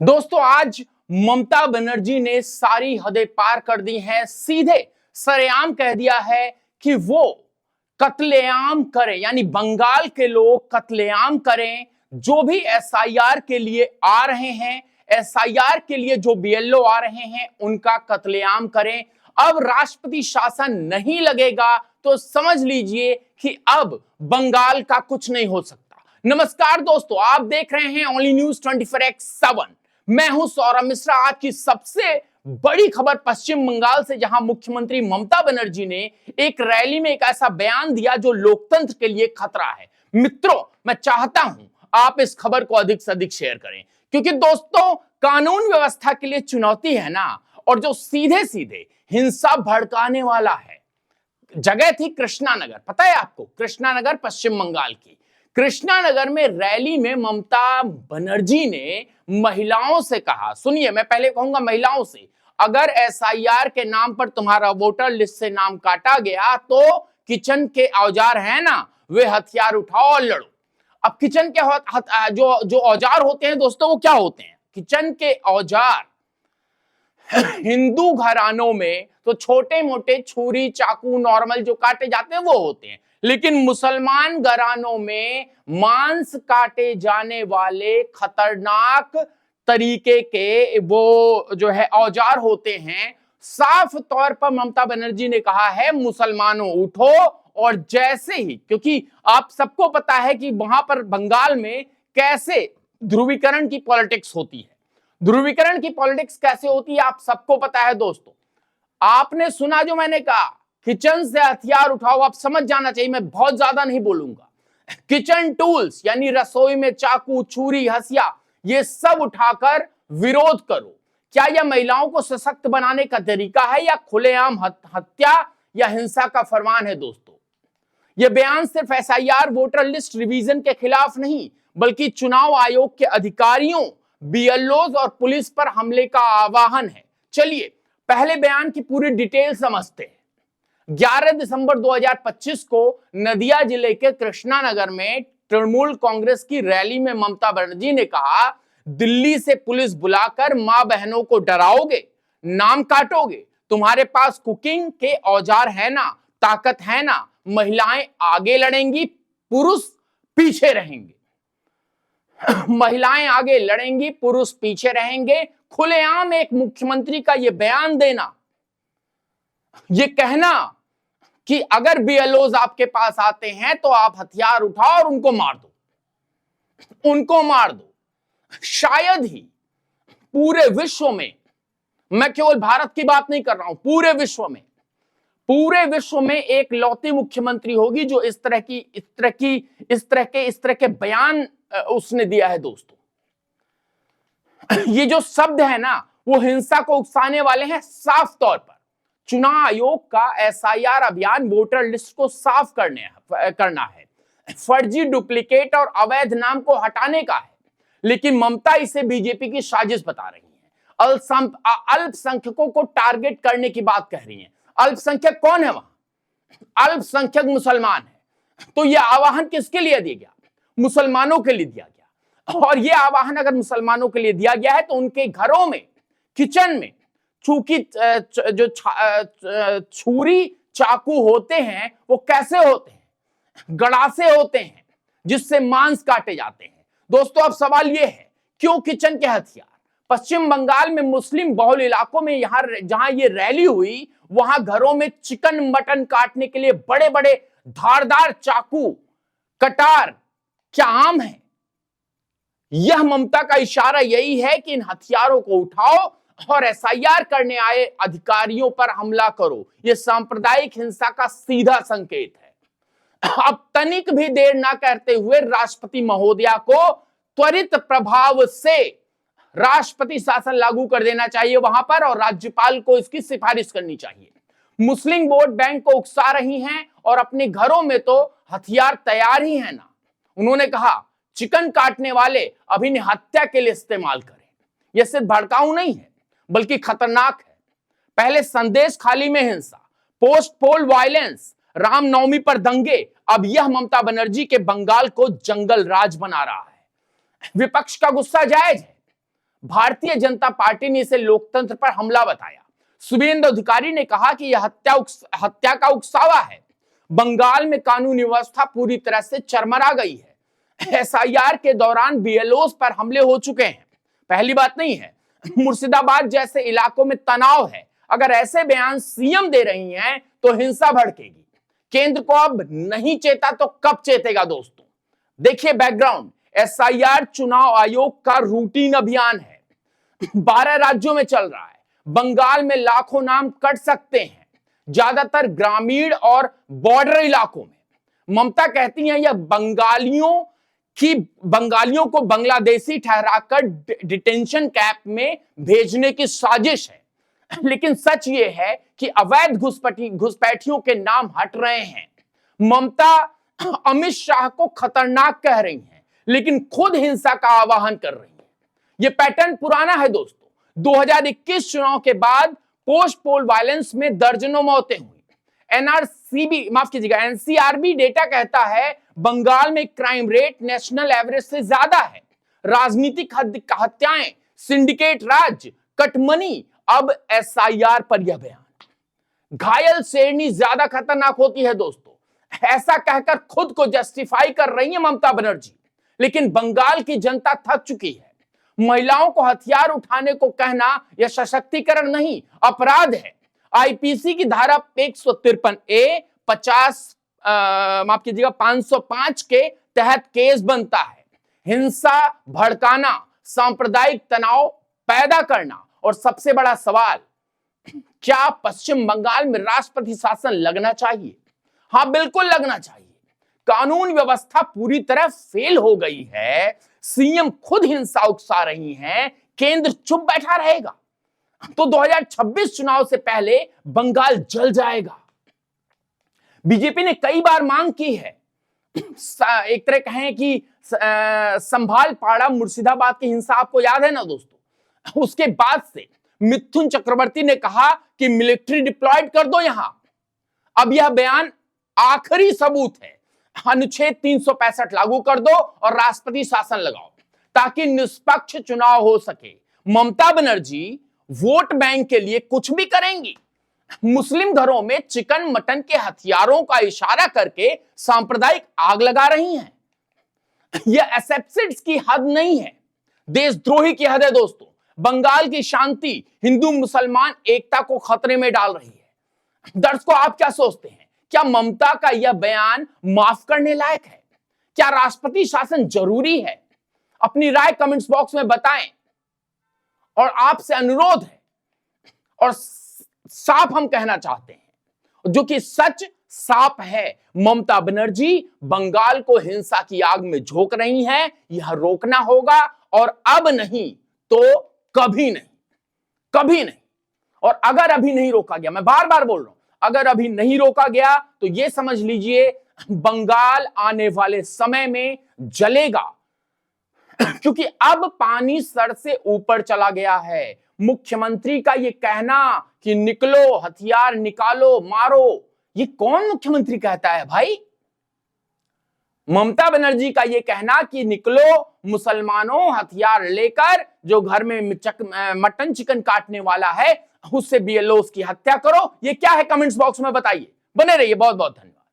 दोस्तों आज ममता बनर्जी ने सारी हदें पार कर दी हैं। सीधे सरेआम कह दिया है कि वो कत्लेआम करें, यानी बंगाल के लोग कत्लेआम करें। जो भी एसआईआर के लिए आ रहे हैं, एसआईआर के लिए जो बीएलओ आ रहे हैं, उनका कत्लेआम करें। अब राष्ट्रपति शासन नहीं लगेगा तो समझ लीजिए कि अब बंगाल का कुछ नहीं हो सकता। नमस्कार दोस्तों, आप देख रहे हैं ओनली न्यूज 24x7। मैं हूं सौरभ मिश्रा। आज की सबसे बड़ी खबर पश्चिम बंगाल से, जहां मुख्यमंत्री ममता बनर्जी ने एक रैली में एक ऐसा बयान दिया जो लोकतंत्र के लिए खतरा है। मित्रों, मैं चाहता हूं आप इस खबर को अधिक से अधिक शेयर करें, क्योंकि दोस्तों कानून व्यवस्था के लिए चुनौती है ना। और जो सीधे सीधे हिंसा भड़काने वाला है, जगह थी कृष्णानगर, पता है आपको, कृष्णानगर पश्चिम बंगाल की। कृष्णानगर में रैली में ममता बनर्जी ने महिलाओं से कहा, सुनिए, मैं पहले कहूंगा महिलाओं से, अगर एसआईआर के नाम पर तुम्हारा वोटर लिस्ट से नाम काटा गया तो किचन के औजार है ना, वे हथियार उठाओ और लड़ो। अब किचन के जो औजार होते हैं दोस्तों, वो क्या होते हैं? किचन के औजार हिंदू घरानों में तो छोटे मोटे छुरी चाकू नॉर्मल जो काटे जाते हैं वो होते हैं, लेकिन मुसलमान घरानों में मांस काटे जाने वाले खतरनाक तरीके के वो जो है औजार होते हैं। साफ तौर पर ममता बनर्जी ने कहा है, मुसलमानों उठो। और जैसे ही, क्योंकि आप सबको पता है कि वहां पर बंगाल में कैसे ध्रुवीकरण की पॉलिटिक्स होती है। ध्रुवीकरण की पॉलिटिक्स कैसे होती है आप सबको पता है दोस्तों। आपने सुना जो मैंने कहा, किचन से हथियार उठाओ, आप समझ जाना चाहिए, मैं बहुत ज्यादा नहीं बोलूंगा। किचन टूल्स यानी रसोई में चाकू छुरी हसिया, ये सब उठाकर विरोध करो। क्या यह महिलाओं को सशक्त बनाने का तरीका है या खुलेआम हत्या या हिंसा का फरमान है? दोस्तों, यह बयान सिर्फ एसआईआर वोटर लिस्ट रिवीजन के खिलाफ नहीं, बल्कि चुनाव आयोग के अधिकारियों, बीएलओज और पुलिस पर हमले का आह्वान है। चलिए पहले बयान की पूरी डिटेल समझते हैं। 11 दिसंबर 2025 को नदिया जिले के कृष्णानगर में तृणमूल कांग्रेस की रैली में ममता बनर्जी ने कहा, दिल्ली से पुलिस बुलाकर मां बहनों को डराओगे, नाम काटोगे, तुम्हारे पास कुकिंग के औजार है ना, ताकत है ना, महिलाएं आगे लड़ेंगी, पुरुष पीछे रहेंगे। महिलाएं आगे लड़ेंगी, पुरुष पीछे रहेंगे। खुलेआम एक मुख्यमंत्री का यह बयान देना, यह कहना कि अगर बीएलओज आपके पास आते हैं तो आप हथियार उठाओ और उनको मार दो, उनको मार दो। शायद ही पूरे विश्व में, मैं केवल भारत की बात नहीं कर रहा हूं, पूरे विश्व में एक लौती मुख्यमंत्री होगी जो इस तरह के बयान उसने दिया है। दोस्तों, ये जो शब्द है ना, वो हिंसा को उकसाने वाले हैं। साफ तौर पर चुनाव आयोग का एसआईआर अभियान वोटर लिस्ट को साफ करना है, फर्जी, डुप्लीकेट और अवैध नाम को हटाने का है। लेकिन ममता इसे बीजेपी की साजिश बता रही है। अल्पसंख्यकों को टारगेट करने की बात कह रही है। अल्पसंख्यक कौन है वहां? अल्पसंख्यक मुसलमान है। तो यह आह्वान किसके लिए दिया गया? मुसलमानों के लिए दिया गया। और यह आह्वान अगर मुसलमानों के लिए दिया गया है तो उनके घरों में, किचन में, चूंकि जो छुरी चाकू होते हैं वो कैसे होते हैं? गड़ासे होते हैं जिससे मांस काटे जाते हैं। दोस्तों, अब सवाल यह है, क्यों किचन के हथियार? पश्चिम बंगाल में मुस्लिम बहुल इलाकों में जहां ये रैली हुई, वहां घरों में चिकन मटन काटने के लिए बड़े बड़े धारदार चाकू, कटार क्या आम है? यह ममता का इशारा यही है कि इन हथियारों को उठाओ और एसआईआर करने आए अधिकारियों पर हमला करो। यह सांप्रदायिक हिंसा का सीधा संकेत है। अब तनिक भी देर ना करते हुए राष्ट्रपति महोदया को त्वरित प्रभाव से राष्ट्रपति शासन लागू कर देना चाहिए वहां पर, और राज्यपाल को इसकी सिफारिश करनी चाहिए। मुस्लिम वोट बैंक को उकसा रही हैं और अपने घरों में तो हथियार तैयार ही है ना। उन्होंने कहा, चिकन काटने वाले अभी हत्या के लिए इस्तेमाल करें। यह सिर्फ भड़काऊ नहीं है बल्कि खतरनाक है। पहले संदेश खाली में हिंसा, पोस्ट पोल वायलेंस, रामनवमी पर दंगे, अब यह ममता बनर्जी के बंगाल को जंगल राज बना रहा है। विपक्ष का गुस्सा जायज है। भारतीय जनता पार्टी ने इसे लोकतंत्र पर हमला बताया। शुभेंदु अधिकारी ने कहा कि यह हत्या का उकसावा है। बंगाल में कानूनी व्यवस्था पूरी तरह से चरमरा गई है। एसआईआर के दौरान बीएलओस पर हमले हो चुके हैं। पहली बात नहीं है, मुर्शिदाबाद जैसे इलाकों में तनाव है। अगर ऐसे बयान सीएम दे रही हैं तो हिंसा भड़केगी। केंद्र को अब नहीं चेता तो कब चेतेगा दोस्तों। देखिए बैकग्राउंड, एसआईआर चुनाव आयोग का रूटीन अभियान है। 12 राज्यों में चल रहा है। बंगाल में लाखों नाम कट सकते हैं, ज्यादातर ग्रामीण और बॉर्डर इलाकों में। ममता कहती हैं यह बंगालियों को बांग्लादेशी ठहराकर डिटेंशन कैंप में भेजने की साजिश है। लेकिन सच ये है कि अवैध घुसपैठियों के नाम हट रहे हैं। ममता अमित शाह को खतरनाक कह रही हैं, लेकिन खुद हिंसा का आह्वान कर रही हैं। यह पैटर्न पुराना है दोस्तों। 2021 चुनाव के बाद पोस्ट पोल वायलेंस में दर्जनों मौतें हुई। एनसीआरबी डेटा कहता है बंगाल में क्राइम रेट नेशनल एवरेज से ज्यादा है। राजनीतिक हत्याएं, सिंडिकेट राज, कटमनी, अब एसआईआर पर यह बयान। घायल शेरनी ज्यादा खतरनाक होती है दोस्तों। ऐसा कहकर खुद को जस्टिफाई कर रही है ममता बनर्जी, लेकिन बंगाल की जनता थक चुकी है। महिलाओं को हथियार उठाने को कहना यह सशक्तिकरण नहीं, अपराध है। आईपीसी की धारा 153A 505 के तहत केस बनता है। हिंसा भड़काना, सांप्रदायिक तनाव पैदा करना, और सबसे बड़ा सवाल, क्या पश्चिम बंगाल में राष्ट्रपति शासन लगना चाहिए? हाँ, बिल्कुल लगना चाहिए। कानून व्यवस्था पूरी तरह फेल हो गई है। सीएम खुद हिंसा उकसा रही हैं, केंद्र चुप बैठा रहेगा तो 2026 चुनाव से पहले बंगाल जल जाएगा। बीजेपी ने कई बार मांग की है, एक तरह कहें कि संभाल पाड़ा मुर्शिदाबाद की हिंसा आपको याद है ना दोस्तों। उसके बाद से मिथुन चक्रवर्ती ने कहा कि मिलिट्री डिप्लॉयड कर दो यहां। अब यह बयान आखिरी सबूत है। अनुच्छेद 365 लागू कर दो और राष्ट्रपति शासन लगाओ ताकि निष्पक्ष चुनाव हो सके। ममता बनर्जी वोट बैंक के लिए कुछ भी करेंगी। मुस्लिम घरों में चिकन मटन के हथियारों का इशारा करके सांप्रदायिक आग लगा रही हैं। यह एसेप्सिड्स की हद नहीं है, देशद्रोही की हद है दोस्तों। बंगाल की शांति, हिंदू मुसलमान एकता को खतरे में डाल रही है। दर्शकों, आप क्या सोचते हैं? क्या ममता का यह बयान माफ करने लायक है? क्या राष्ट्रपति शासन जरूरी है? अपनी राय कमेंट्स बॉक्स में बताएं। और आपसे अनुरोध है और साफ हम कहना चाहते हैं, जो कि सच साफ है, ममता बनर्जी बंगाल को हिंसा की आग में झोंक रही हैं। यह रोकना होगा, और अब नहीं तो कभी नहीं, कभी नहीं। और अगर अभी नहीं रोका गया, मैं बार बार बोल रहा हूं, अगर अभी नहीं रोका गया तो यह समझ लीजिए बंगाल आने वाले समय में जलेगा। क्योंकि अब पानी सर से ऊपर चला गया है। मुख्यमंत्री का यह कहना कि निकलो, हथियार निकालो, मारो, ये कौन मुख्यमंत्री कहता है भाई? ममता बनर्जी का यह कहना कि निकलो मुसलमानों, हथियार लेकर, जो घर में मटन चिकन काटने वाला है उससे बीएलओ की हत्या करो, ये क्या है? कमेंट्स बॉक्स में बताइए। बने रहिए, बहुत बहुत धन्यवाद।